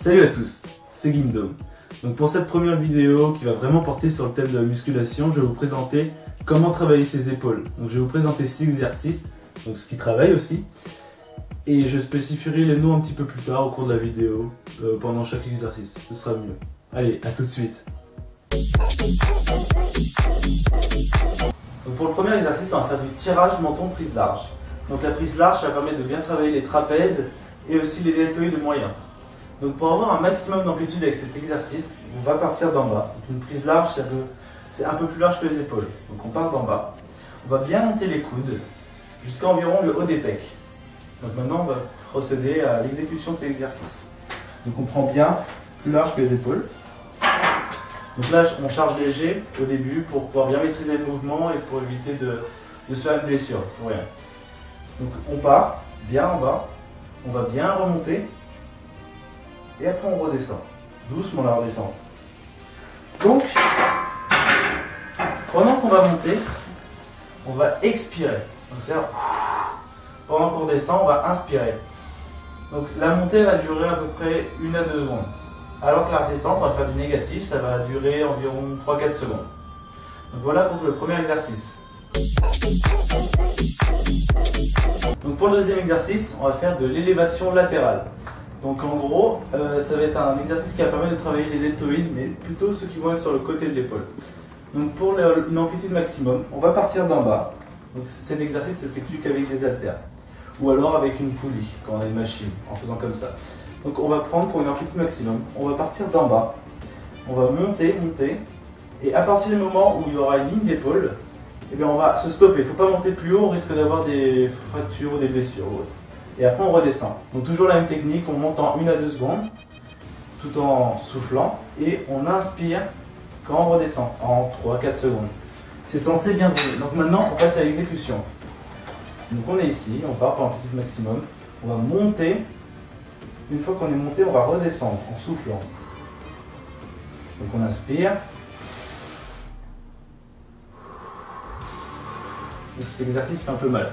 Salut à tous, c'est Guindom. Donc pour cette première vidéo qui va vraiment porter sur le thème de la musculation, je vais vous présenter comment travailler ses épaules. Donc je vais vous présenter 6 exercices, donc ce qui travaille aussi. Et je spécifierai les noms un petit peu plus tard au cours de la vidéo, pendant chaque exercice, ce sera mieux. Allez, à tout de suite. Donc pour le premier exercice, on va faire du tirage menton prise large. Donc la prise large, ça permet de bien travailler les trapèzes et aussi les deltoïdes moyens. Donc pour avoir un maximum d'amplitude avec cet exercice, on va partir d'en bas. Donc une prise large, c'est un peu plus large que les épaules. Donc on part d'en bas. On va bien monter les coudes jusqu'à environ le haut des pecs. Donc maintenant, on va procéder à l'exécution de cet exercice. Donc on prend bien plus large que les épaules. Donc là, on charge léger au début pour pouvoir bien maîtriser le mouvement et pour éviter de se faire une blessure. Pour rien. Donc on part bien en bas, on va bien remonter et après on redescend. Doucement la redescend. Donc, pendant qu'on va monter, on va expirer. Donc c'est-à-dire, pendant qu'on descend, on va inspirer. Donc la montée va durer à peu près 1 à 2 secondes. Alors que la redescente, on va faire du négatif, ça va durer environ 3-4 secondes. Donc voilà pour le premier exercice. Donc pour le deuxième exercice, on va faire de l'élévation latérale. Donc en gros, ça va être un exercice qui va permettre de travailler les deltoïdes, mais plutôt ceux qui vont être sur le côté de l'épaule. Donc pour une amplitude maximum, on va partir d'en bas. Donc cet exercice s'effectue qu'avec des haltères. Ou alors avec une poulie, quand on a une machine, en faisant comme ça. Donc on va prendre pour une amplitude maximum, on va partir d'en bas. On va monter, et à partir du moment où il y aura une ligne d'épaule, eh bien on va se stopper. Il ne faut pas monter plus haut, on risque d'avoir des fractures ou des blessures ou autre. Et après on redescend. Donc toujours la même technique, on monte en 1 à 2 secondes, tout en soufflant, et on inspire quand on redescend, en 3-4 secondes. C'est censé bien brûler. Donc maintenant on passe à l'exécution. Donc on est ici, on part pour un petit maximum, on va monter. Une fois qu'on est monté, on va redescendre en soufflant. Donc on inspire. Et cet exercice fait un peu mal.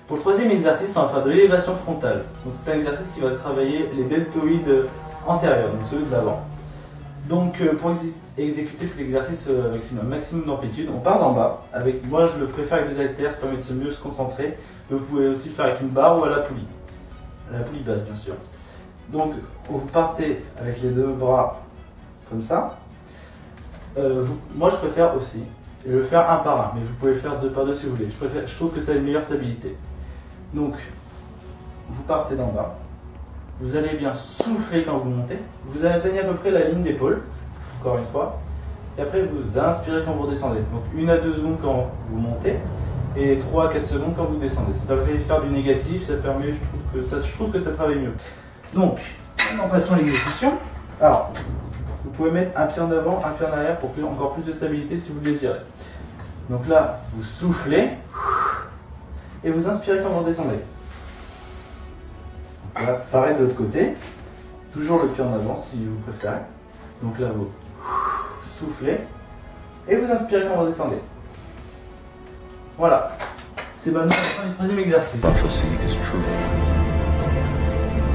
Pour le troisième exercice, on va faire de l'élévation frontale. Donc c'est un exercice qui va travailler les deltoïdes antérieurs, donc ceux de l'avant. Donc pour exécuter cet exercice avec un maximum d'amplitude, on part d'en bas. Moi je le préfère avec des haltères, ça permet de mieux se concentrer. Mais vous pouvez aussi le faire avec une barre ou à la poulie. À la poulie basse bien sûr. Donc vous partez avec les deux bras comme ça. Moi je préfère aussi le faire un par un, mais vous pouvez le faire 2 par 2 si vous voulez. Je trouve que ça a une meilleure stabilité. Donc vous partez d'en bas. Vous allez bien souffler quand vous montez. Vous atteignez à peu près la ligne d'épaule, encore une fois. Et après vous inspirez quand vous redescendez. Donc 1 à 2 secondes quand vous montez et 3 à 4 secondes quand vous descendez. Ça permet de faire du négatif, ça permet, je trouve que ça travaille mieux. Donc, maintenant passons à l'exécution. Alors, vous pouvez mettre un pied en avant, un pied en arrière pour encore plus de stabilité si vous le désirez. Donc là, vous soufflez et vous inspirez quand vous redescendez. Là, pareil de l'autre côté, toujours le pied en avant si vous préférez. Donc là, vous soufflez et vous inspirez quand vous redescendez. Voilà, c'est maintenant la fin du troisième exercice.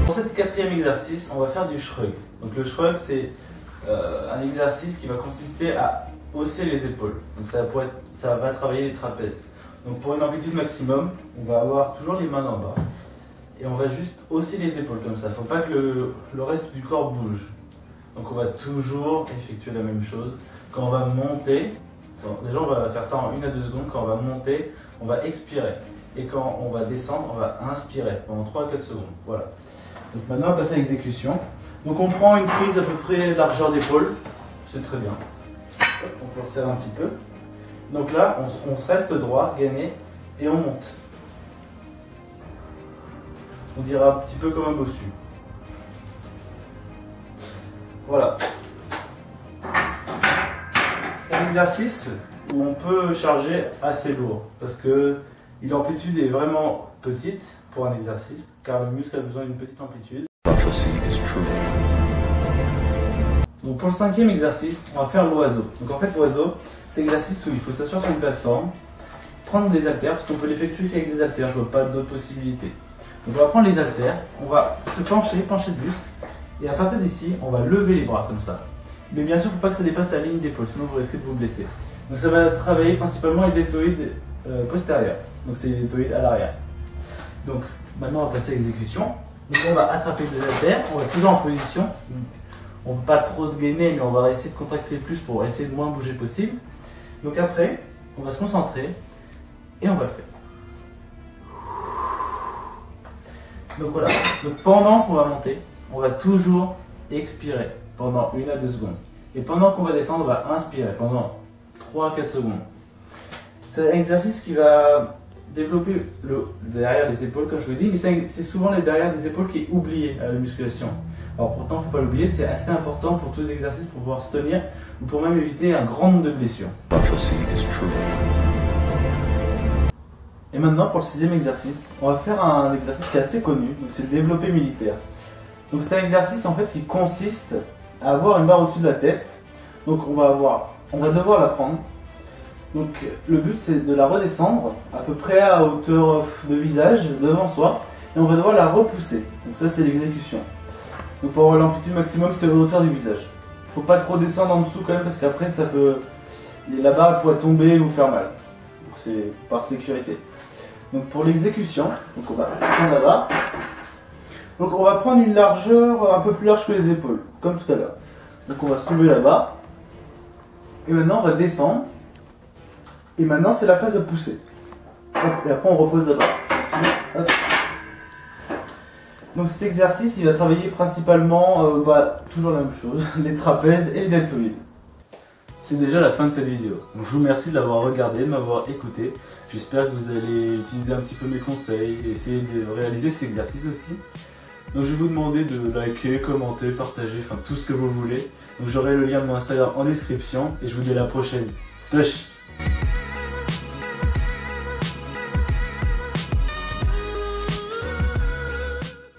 Pour ce quatrième exercice, on va faire du shrug. Donc le shrug, c'est un exercice qui va consister à hausser les épaules. Donc ça va travailler les trapèzes. Donc pour une amplitude maximum, on va avoir toujours les mains en bas. Et on va juste hausser les épaules comme ça. Il ne faut pas que le reste du corps bouge. Donc on va toujours effectuer la même chose. Quand on va monter, déjà on va faire ça en 1 à 2 secondes. Quand on va monter, on va expirer. Et quand on va descendre, on va inspirer pendant 3 à 4 secondes. Voilà. Donc maintenant on va passer à l'exécution. Donc on prend une prise à peu près largeur d'épaule. C'est très bien. On peut resserrer un petit peu. Donc là, on se reste droit, gainé, et on monte. On dirait un petit peu comme un bossu. Voilà. C'est un exercice où on peut charger assez lourd parce que l'amplitude est vraiment petite pour un exercice car le muscle a besoin d'une petite amplitude. Donc pour le cinquième exercice, on va faire l'oiseau. Donc en fait l'oiseau, c'est l'exercice où il faut s'asseoir sur une plateforme, prendre des haltères, parce qu'on peut l'effectuer qu'avec des haltères, je vois pas d'autres possibilités. Donc on va prendre les haltères, on va se pencher le buste, et à partir d'ici, on va lever les bras comme ça. Mais bien sûr, il ne faut pas que ça dépasse la ligne d'épaule, sinon vous risquez de vous blesser. Donc ça va travailler principalement les deltoïdes postérieurs, donc c'est les deltoïdes à l'arrière. Donc maintenant on va passer à l'exécution. Donc on va attraper les haltères, on va toujours en position. On ne peut pas trop se gainer, mais on va essayer de contracter plus pour essayer de moins bouger possible. Donc après, on va se concentrer et on va le faire. Donc voilà, donc pendant qu'on va monter, on va toujours expirer pendant 1 à 2 secondes. Et pendant qu'on va descendre, on va inspirer pendant 3 à 4 secondes. C'est un exercice qui va développer le derrière des épaules, comme je vous l'ai dit, mais c'est souvent les derrière des épaules qui est oublié à la musculation. Alors pourtant, il ne faut pas l'oublier, c'est assez important pour tous les exercices pour pouvoir se tenir ou pour même éviter un grand nombre de blessures. Et maintenant, pour le 6e exercice, on va faire un exercice qui est assez connu, c'est le développé militaire. Donc c'est un exercice en fait qui consiste à avoir une barre au-dessus de la tête. Donc on va devoir la prendre. Donc le but c'est de la redescendre à peu près à hauteur de visage devant soi et on va devoir la repousser. Donc ça c'est l'exécution. Donc pour avoir l'amplitude maximum c'est à hauteur du visage. Il ne faut pas trop descendre en dessous quand même parce qu'après la barre pourrait tomber et vous faire mal. Donc c'est par sécurité. Donc pour l'exécution, on va prendre la barre. Donc on va prendre une largeur un peu plus large que les épaules, comme tout à l'heure. Donc on va soulever la barre. Et maintenant on va descendre. Et maintenant c'est la phase de pousser. Hop, et après on repose la barre. Hop. Donc cet exercice il va travailler principalement, toujours la même chose, les trapèzes et les deltoïdes. C'est déjà la fin de cette vidéo. Donc je vous remercie de l'avoir regardé, de m'avoir écouté. J'espère que vous allez utiliser un petit peu mes conseils et essayer de réaliser cet exercice aussi. Donc je vais vous demander de liker, commenter, partager, enfin tout ce que vous voulez. Donc j'aurai le lien de mon Instagram en description et je vous dis à la prochaine. Touch!